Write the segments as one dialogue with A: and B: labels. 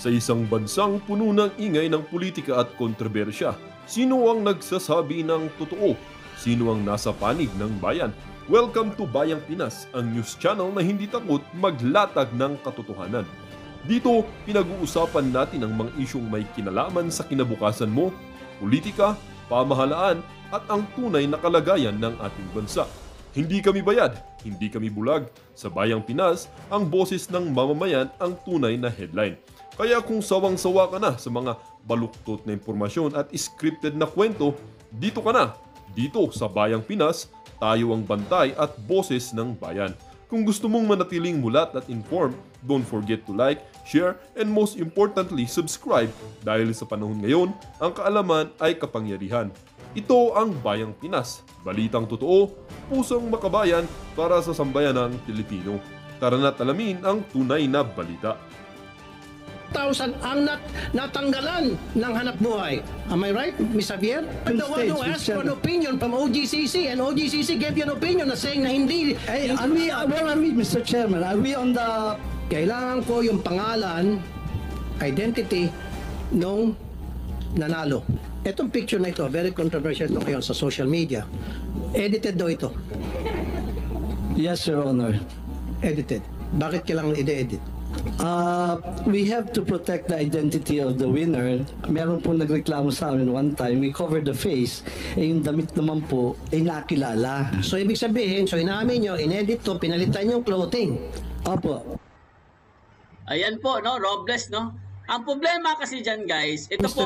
A: Sa isang bansang puno ng ingay ng politika at kontrobersya, sino ang nagsasabi ng totoo? Sino ang nasa panig ng bayan? Welcome to Bayang Pinas, ang news channel na hindi takot maglatag ng katotohanan. Dito, pinag-uusapan natin ang mga isyong may kinalaman sa kinabukasan mo, politika, pamahalaan at ang tunay na kalagayan ng ating bansa. Hindi kami bayad, hindi kami bulag. Sa Bayang Pinas, ang boses ng mamamayan ang tunay na headline. Kaya kung sawang-sawa ka na sa mga baluktot na impormasyon at scripted na kwento, dito ka na. Dito sa Bayang Pinas, tayo ang bantay at boses ng bayan. Kung gusto mong manatiling mulat at informed, don't forget to like, share, and most importantly, subscribe dahil sa panahon ngayon, ang kaalaman ay kapangyarihan. Ito ang Bayang Pinas, balitang totoo, pusong makabayan para sa sambayanang Pilipino. Tara na't alamin ang tunay na balita.
B: 1,000 ang natanggalan ng hanap buhay. Am I right, Ms. Javier? I'm the one who asked for an opinion from OGCC, and OGCC gave you an opinion na saying na hindi.
C: Where are we, Mr. Chairman? Are we on the...
B: Kailangan ko yung pangalan, identity, nung nanalo. Etong picture na ito, very controversial ito ngayon sa social media. Edited daw ito.
C: Yes, Your Honor.
B: Edited. Bakit kailangan i-edit?
C: We have to protect the identity of the winner. Meron po nagreklamo sa amin one time, we covered the face, yung damit naman po ay nakilala.
B: So ibig sabihin, so inamin nyo, inedit to, pinalitan yung clothing.
C: Opo.
D: Ayan po, no, Robles, no. Ang problema kasi diyan, guys, ito po,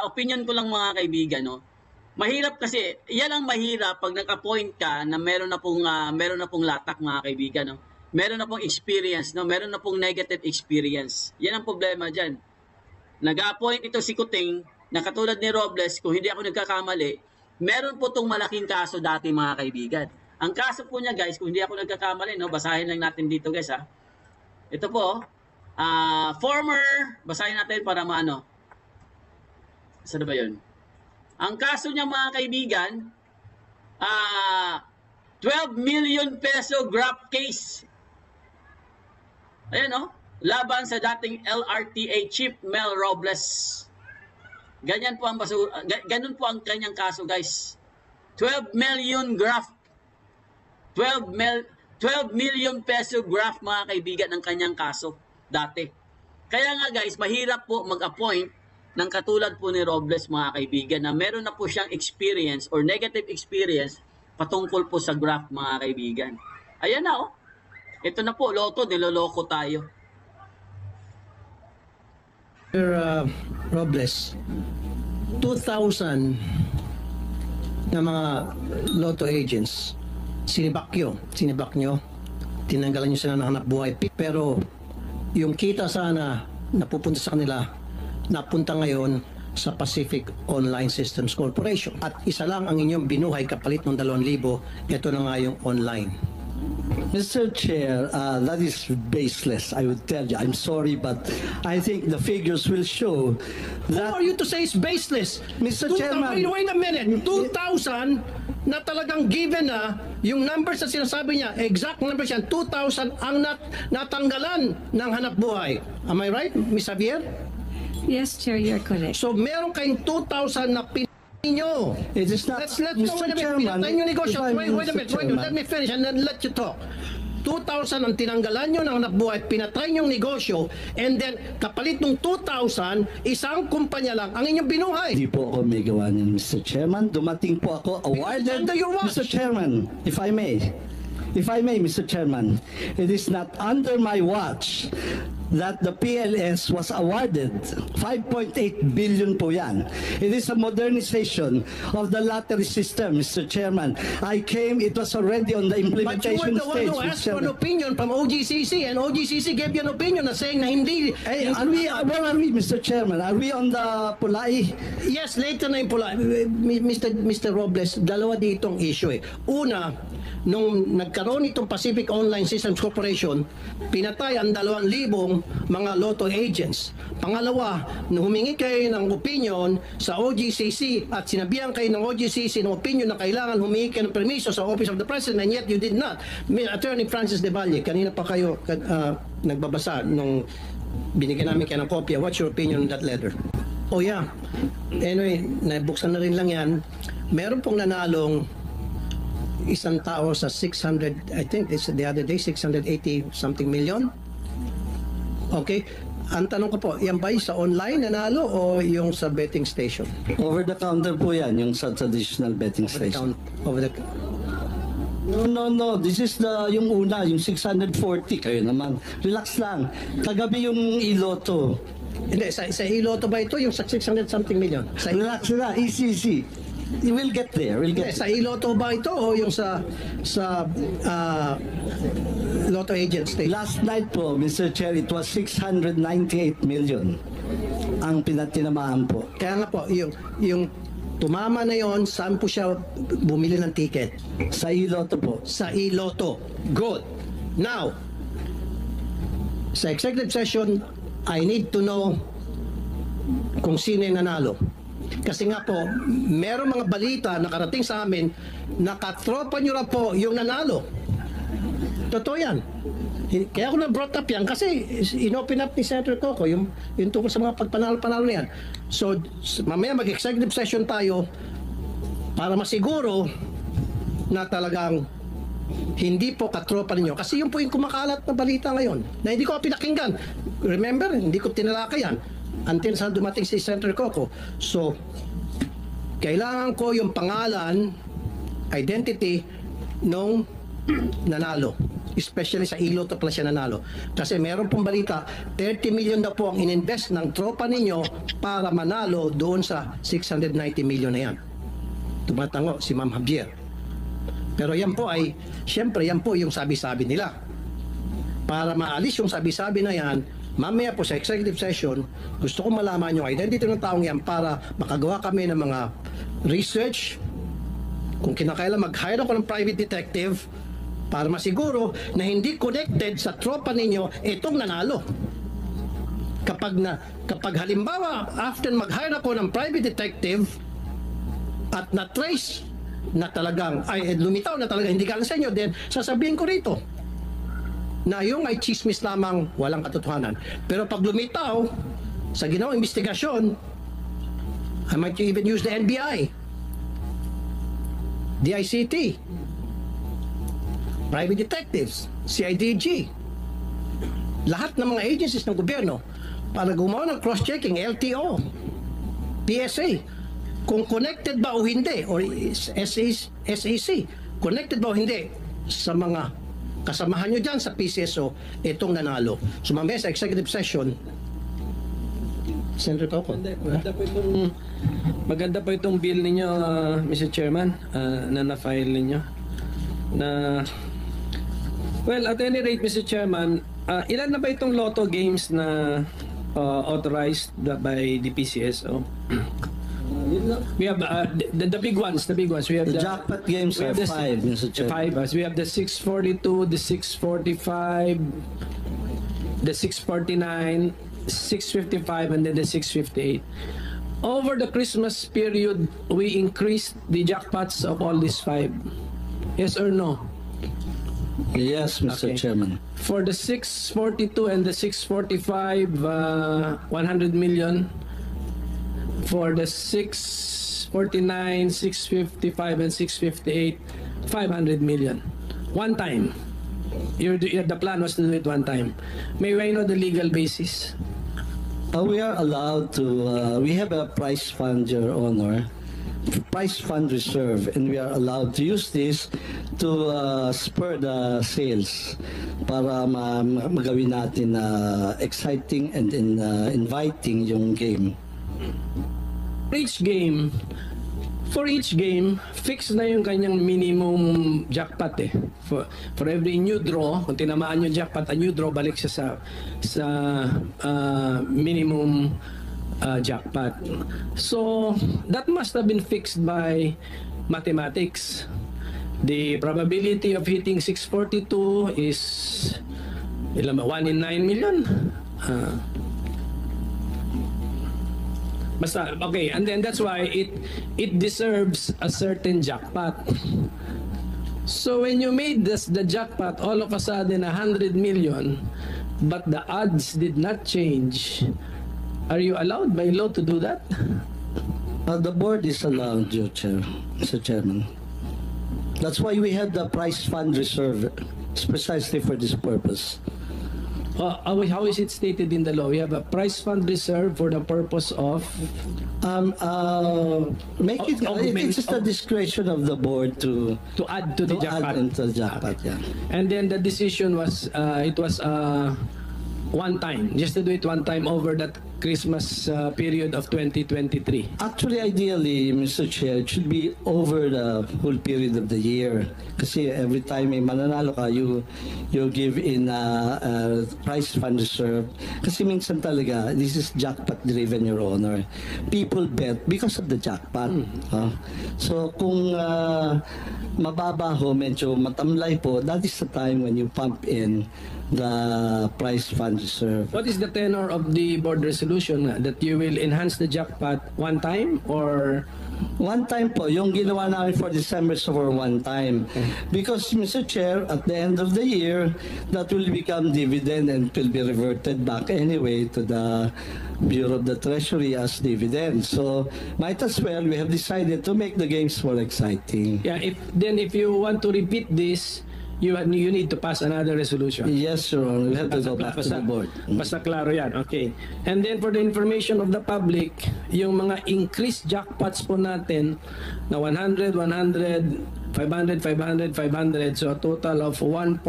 D: opinion ko lang mga kaibigan, no. Mahirap kasi, yan ang mahirap pag nag-appoint ka na meron na pong latak mga kaibigan, no. Meron na pong experience, no? Meron na pong negative experience. Yan ang problema dyan. Nag-appoint ito si Kuting, na katulad ni Robles, kung hindi ako nagkakamali, meron po itong malaking kaso dati mga kaibigan. Ang kaso po niya guys, kung hindi ako nagkakamali, no? Basahin lang natin dito guys ha. Ito po, basahin natin para maano. Saan ba yun? Ang kaso niya mga kaibigan, 12 million peso grab case. Ayan o, laban sa dating LRTA chief Mel Robles. Ganyan po ang ganun po ang kanyang kaso guys. 12 million graft. 12 million peso graft mga kaibigan ng kanyang kaso dati. Kaya nga guys, mahirap po mag-appoint ng katulad po ni Robles mga kaibigan na meron na po siyang experience or negative experience patungkol po sa graft mga kaibigan. Ayan na oh. Ito na po, loto, niloloko tayo.
B: Sir Robles, 2,000 na mga lotto agents, sinibak nyo, tinanggalan nyo sila ng hanap buhay. Pero yung kita sana napupunta sa kanila, napunta ngayon sa Pacific Online Systems Corporation. At isa lang ang inyong binuhay kapalit ng 2,000, ito na nga yung online.
C: Mr. Chair, that is baseless, I would tell you. I'm sorry, but I think the figures will show that...
B: Who are you to say it's baseless?
C: Mr. Chairman...
B: Wait a minute. 2,000 na talagang given na yung numbers na sinasabi niya, exact numbers yan, 2,000 ang natanggalan ng hanap buhay. Am I right, Ms. Javier?
E: Yes, Chair, you're correct.
B: So meron kayong 2,000 na Inyo.
C: It is not, Mr. Chairman,
B: wait a minute, let me finish and then let you talk. 2,000 ang tinanggalan nyo ng hanap buhay, pinatry nyong negosyo, and then kapalit ng 2,000, isang kumpanya lang ang inyong binuhay.
C: Hindi po ako may gawa niyan, Mr. Chairman. Dumating po ako awarded, Mr. Chairman, if I may, Mr. Chairman, it is not under my watch that the PLS was awarded 5.8 billion po yan. It is a modernization of the lottery system, Mr. Chairman. It was already on the implementation stage.
B: But you were the one who asked for an opinion from OGCC, and OGCC gave you an opinion na saying na hindi.
C: Where are we, Mr. Chairman? Are we on the Pulai?
B: Yes, later na yung Pulai. Mr. Robles, dalawa ditong issue eh. Una, nung nagkaroon itong Pacific Online Systems Corporation, pinatay ang 2,000 mga lotto agents. Pangalawa, nung humingi kayo ng opinion sa OGCC at sinabihan kayo ng OGCC ng opinion na kailangan humingi kayo ng permiso sa Office of the President, and yet you did not. Attorney Francis De Valle, kanina pa kayo nagbabasa nung Binigyan namin kayo ng kopya. What's your opinion on that letter? Oh yeah. Anyway, nabuksan na rin lang yan. Meron pong nanalong isang tao sa 600, I think this the other day, 680 something million. Okay. Ang tanong ko po, yan ba sa online nanalo o yung sa betting station?
C: Over the counter po yan, yung sa traditional betting station.
B: Over the
C: No. This is yung una, yung 640. Kayo naman. Relax lang. Kagabi yung iloto.
B: Hindi, sa Iloto ba ito? Yung sa 600 something million?
C: Relax na. Easy. You will get there.
B: Hindi, sa Iloto ba ito o yung sa Lotto Agent Station?
C: Last night po, Mr. Chair, it was 698 million ang pinatinamaan po.
B: Kaya nga po, yung tumama na yon, saan po siya bumili ng ticket?
C: Sa iloto po.
B: Sa Iloto. Good. Now, sa executive session, I need to know kung sino yung nanalo. Kasi nga po, merong mga balita nakarating sa amin na katropa nyo na po yung nanalo. Totoo yan. Kaya ako na-brought up yan kasi inopen up ni Senator Coco yung tungkol sa mga pagpanalo-panalo na yan. So, mamaya mag-executive session tayo para masiguro na talagang hindi po katropa ninyo. Kasi yun po yung kumakalat na balita ngayon na hindi ko pinakinggan. Remember, hindi ko tinalakay yan until sa dumating si Senator Coco. So, kailangan ko yung pangalan, identity nung nanalo. Especially sa Iloto pala siya nanalo. Kasi meron pong balita, 30 million na po ang ininvest ng tropa ninyo para manalo doon sa 690 million na yan. Tumatango si Ma'am Javier. Pero yan po ay, siyempre yan po yung sabi-sabi nila. Para maalis yung sabi-sabi na yan, mamaya po sa executive session, gusto ko malaman yung identity ng taong yan para makagawa kami ng mga research. Kung kinakailan mag-hire ako ng private detective para masiguro na hindi connected sa tropa ninyo itong nanalo. Kapag halimbawa, after mag-hire ako ng private detective at na-trace na talagang, ay lumitaw na talagang hindi galing sa inyo, then sasabihin ko rito na yung ay chismis lamang, walang katotohanan. Pero pag lumitaw sa ginawang investigasyon, I might even use the NBI, DICT, private detectives, CIDG, lahat ng mga agencies ng gobyerno para gumawa ng cross-checking, LTO, PSA, kung connected ba o hindi, or SEC, connected ba o hindi sa mga kasamahan nyo dyan sa PCSO, itong nanalo. So mamaya sa executive session, Senator Coco.
F: Maganda po itong bill ninyo, Mr. Chairman, na na-file ninyo. Well, at any rate, Mr. Chairman, ilan na ba itong lotto games na authorized by the PCSO? We have the big ones. We have
C: The jackpot games are 5, Mr. Chair.
F: 5. We have the 642, the 645, the 649, 655, and then the 658. Over the Christmas period, we increased the jackpots of all these 5. Yes or no?
C: Yes, Mr.
F: Okay.
C: Chairman.
F: For the 642 and the 645, 100 million. For the 649, 655, and 658, 500 million. One time. The plan was to do it one time. May I know the legal basis?
C: We are allowed to, we have a prize fund, Your Honor, prize fund reserve, and we are allowed to use this to spur the sales para magawin natin exciting and inviting yung game.
F: For each game, fixed na yung kanyang minimum jackpot eh. For every new draw, kung tinamaan yung jackpot, a new draw, balik siya sa minimum jackpot. So, that must have been fixed by mathematics. The probability of hitting 642 is 1 in 9 million. Basta, okay, and then that's why it deserves a certain jackpot. So when you made the jackpot all of a sudden 100 million, but the odds did not change, are you allowed by law to do that?
C: The board is allowed, Mr. Chairman. That's why we have the prize fund reserve. It's precisely for this purpose.
F: How is it stated in the law? We have a prize fund reserve for the purpose of
C: It's just the discretion of the board to
F: add to the
C: add
F: jackpot.
C: into the jackpot. Yeah.
F: And then the decision was it was one time, just to do it one time over that Christmas period of 2023.
C: Actually, ideally, Mr. Chair, it should be over the whole period of the year. Kasi every time may mananalo ka, you give in a prize fund reserve. Kasi minsan talaga, this is jackpot driven, Your Honor. People bet because of the jackpot. So kung mababa ho, medyo matamlay po, that is the time when you pump in the prize fund reserve.
F: What is the tenor of the board resolution that you will enhance the jackpot one time or
C: One time po, yung ginawa namin for December so for one time. Because, Mr. Chair, at the end of the year, that will become dividend and will be reverted back anyway to the Bureau of the Treasury as dividend. So, might as well, we have decided to make the games more exciting.
F: yeah, if you want to repeat this, you need to pass another resolution.
C: Yes, Your Honor, we have to go back to the board.
F: Basta klaro yan. Okay. And then for the information of the public, yung mga increased jackpots po natin na 100, 100, 500, 500, 500, so a total of 1.7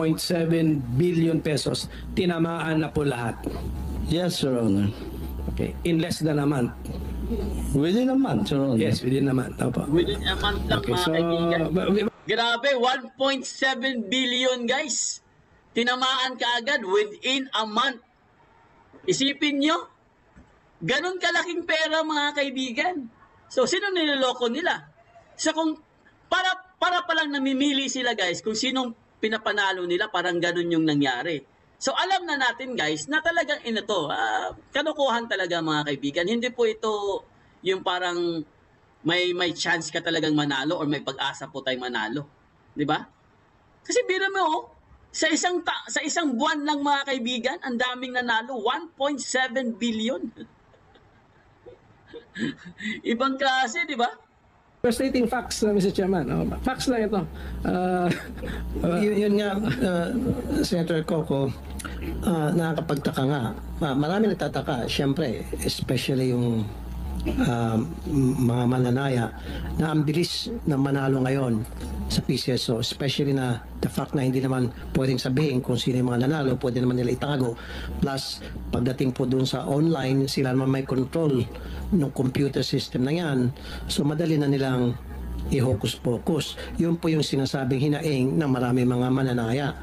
F: billion pesos, tinamaan na po lahat.
C: Yes, Your Honor.
F: Okay. In less than a month.
C: Within a month, Your Honor.
F: Yes, within a month. Opo.
D: Within a month lang,
F: Okay,
D: mga
F: so
D: kaibigan. Grabe, 1.7 billion guys. Tinamaan ka agad within a month. Isipin nyo, ganun kalaking pera mga kaibigan. So, sino niloloko nila? So, kung para palang namimili sila guys, kung sinong pinapanalo nila, parang ganun yung nangyari. So, alam na natin guys, na talagang kanukuhan talaga mga kaibigan. Hindi po ito yung parang may chance ka talagang manalo or may pag-asa po tayong manalo. 'Di ba? Kasi biro mo, sa isang buwan lang mga kaibigan, ang daming nanalo, 1.7 billion. Ibang klase, 'di ba?
F: we're stating facts, Mr. Chairman. Facts lang ito.
B: Yun nga, Senator Coco, nakakapagtaka nga. Marami nagtataka, siyempre, especially yung mga mananaya na ang bilis na manalo ngayon sa PCSO, especially na the fact na hindi naman pwedeng sabihin kung sino yung mga nanalo, pwede naman nila itago. Plus, pagdating po dun sa online, sila naman may control ng computer system na yan. So, madali na nilang i-hocus-pocus. Yun po yung sinasabing hinaing ng marami mga mananaya.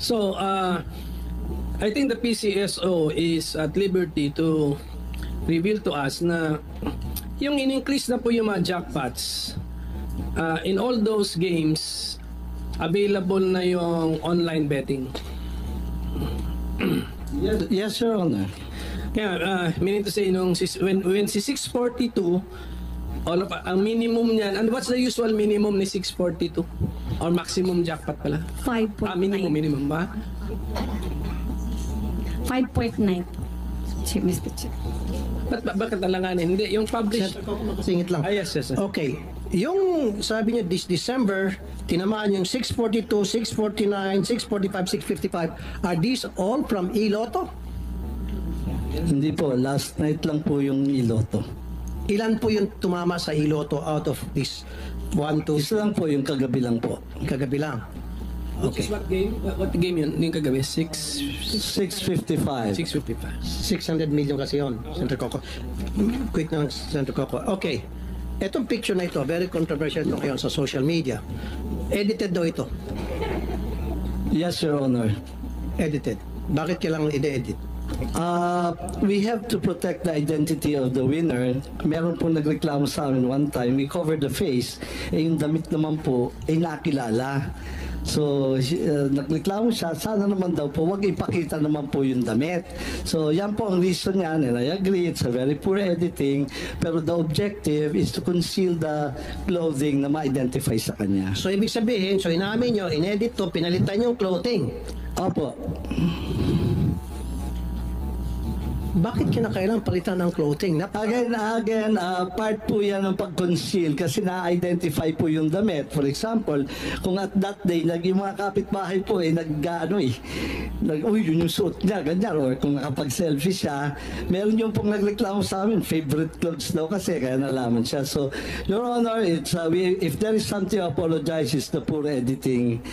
F: So, I think the PCSO is at liberty to reveal to us na yung in-increase na po yung mga jackpots in all those games available na yung online betting.
C: Yes, Your Honor.
F: Kaya, meaning to say, when si 642, ang minimum niyan, and what's the usual minimum ni 642? Or maximum jackpot pala?
E: 5.9.
F: Minimum ba?
E: 5.9. Mr. Chair.
F: Bakit nalanganin? Hindi, yung published.
B: Singit lang.
F: Yes.
B: Okay. Yung sabi niyo this December, tinamaan yung 642, 649, 645, 655. Are these all from Iloto?
C: Hindi po, last night lang po yung iloto.
B: Ilan po yung tumama sa Iloto out of this 1, 2,
C: Isa lang po yung kagabi lang po.
B: kagabi lang?
F: Okay. What game? What game yun? Yung kagabi?
C: 6:55.
F: 655.
B: 600 million kasi yun, Senator Coco. Quick na, Senator Coco. Okay. Etong picture na ito, very controversial ito ngayon sa social media. Edited daw ito.
C: Yes, Your Honor.
B: Edited. Bakit kailangan i-edit?
C: We have to protect the identity of the winner. Meron po nagreklamo sa amin one time, we covered the face, yung damit naman po ay nakilala. So, nagreklamo siya, sana naman daw po, wag ipakita naman po yung damit. So, yan po ang reason niyan, and I agree, it's a very poor editing, pero the objective is to conceal the clothing na ma-identify sa kanya.
B: So, ibig sabihin, so inamin nyo, inedit to, pinalitan yung clothing.
C: Opo.
B: Bakit kinakailangan palitan ng clothing?
C: Again, part po yan ng pag-conceal kasi na-identify po yung damit. For example, kung at that day, yung mga kapitbahay po uy, yun yung suot niya, ganyan. Or kung nakapag-selfie siya, meron yung pong nagreklamo sa amin, favorite clothes daw kasi, kaya nalaman siya. So, Your Honor, it's, if there is something to apologize, it's the poor editing.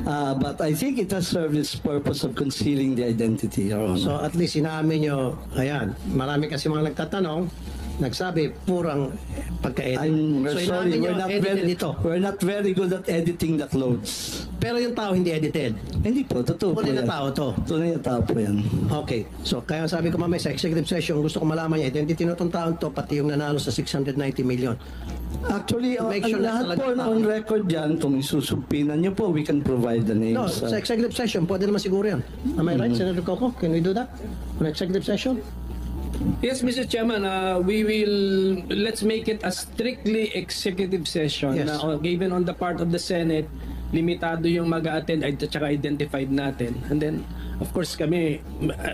C: But I think it has served its purpose of concealing the identity, Your Honor.
B: So, at least inamin nyo, ayan, marami kasi mga nagtatanong, nagsabi, purang pagka-edit.
C: I'm
B: So,
C: sorry,
B: inamin nyo,
C: we're not very good at editing the clothes.
B: Pero yung tao hindi edited.
C: Hindi po, totoo po
B: Tunay
C: yan.
B: na tao to.
C: Tunay na tao po yan.
B: Okay. So, kaya sabi ko mamaya sa executive session, gusto ko malaman niya, identity na itong taon to, pati yung nanalo sa 690 million.
C: Actually,
B: Make sure na
C: lahat po
B: talaga-
C: on record yan, kung isusumpinan niyo po, we can provide the names.
B: No, sa executive session, pwede naman siguro yan. Am I right, Senator Coco? Can we do that? On executive session?
F: Yes, Mr. Chairman, let's make it a strictly executive session
B: Yes.
F: na given on the part of the Senate, limitado yung mag-attend at saka identified natin. And then, of course, kami,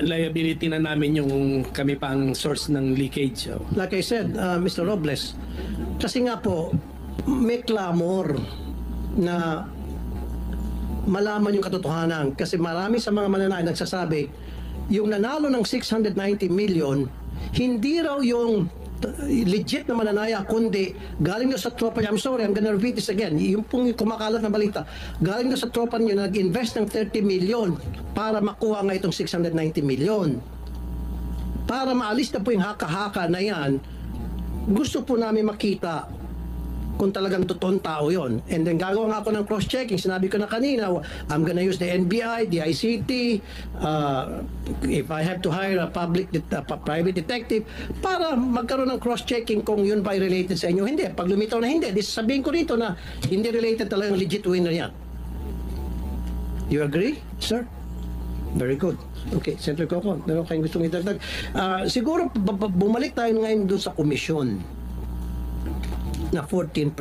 F: liability na namin yung kami pang source ng leakage. So.
B: Like I said, Mr. Robles, kasi nga po, may clamor na malaman yung katotohanan. Kasi marami sa mga mananayan nagsasabi, yung nanalo ng 690 million, hindi raw yung legit na mananaya, kundi galing na sa tropa niya. I'm sorry, I'm gonna repeat this again. Yung pong kumakalat na balita, galing na sa tropa niya, nag-invest ng 30 million para makuha nga itong 690 million. Para maalis na po yung haka-haka na yan, gusto po namin makita kung talagang totoong tao yon. And then gagawa nga ako ng cross-checking. Sinabi ko na kanina, I'm gonna use the NBI, the ICT, if I have to hire a private detective, para magkaroon ng cross-checking kung yun ba ay related sa inyo. Hindi. Pag lumitaw na hindi, sabihin ko rito na hindi related talagang legit winner yan. You agree, sir? Very good. Okay, Senator Coco, meron kayong gustong idagdag. Siguro, bumalik tayo ngayon doon sa komisyon na 14%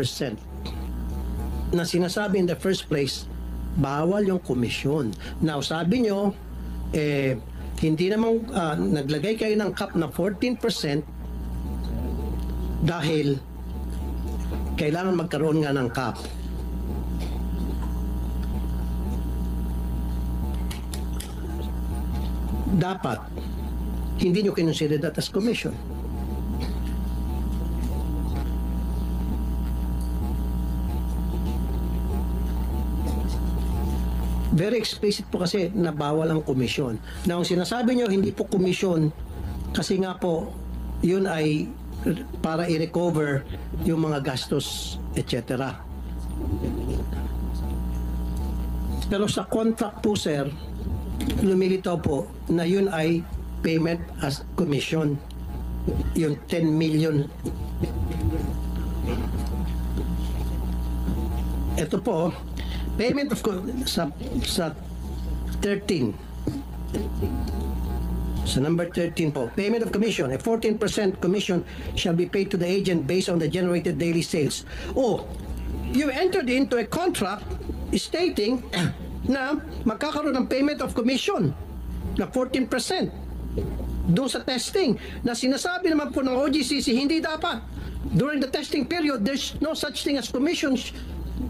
B: na sinasabi in the first place, bawal yung komisyon. Now, sabi nyo, hindi namang naglagay kayo ng cap na 14% dahil kailangan magkaroon nga ng cap. Dapat, hindi nyo kinonsider that as commission. Very explicit po kasi na bawal ang komisyon. Na ang sinasabi nyo, hindi po komisyon kasi nga po, yun ay para i-recover yung mga gastos, etc. Pero sa contract po, sir, lumilitaw po na yun ay payment as commission. Yung 10 million. Ito po, payment of sa 13. Sa number 13 po, payment of commission, a 14% commission shall be paid to the agent based on the generated daily sales. Oh, you entered into a contract stating na magkakaroon ng payment of commission na 14% doon sa testing na sinasabi naman po ng OGCC hindi dapat. During the testing period, there's no such thing as commissions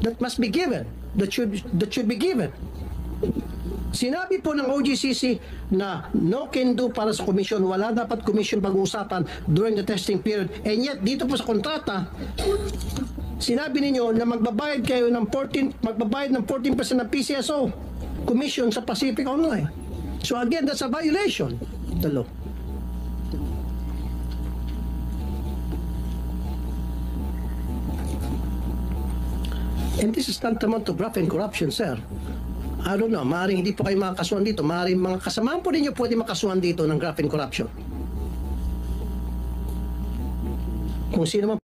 B: that must be given, that should be given. Sinabi po ng OGCC na no can do para sa commission, wala dapat commission pag-uusapan during the testing period. And yet, dito po sa kontrata, sinabi ninyo na magbabayad kayo ng 14% ng PCSO commission sa Pacific Online. So again, that's a violation of the law. And this is tantamount to graft and corruption, sir. I don't know, maaaring hindi po kayo makakasuhan dito. Maaaring mga kasamahan po ninyo pwede makasuhan dito ng graft and corruption. Kung sino man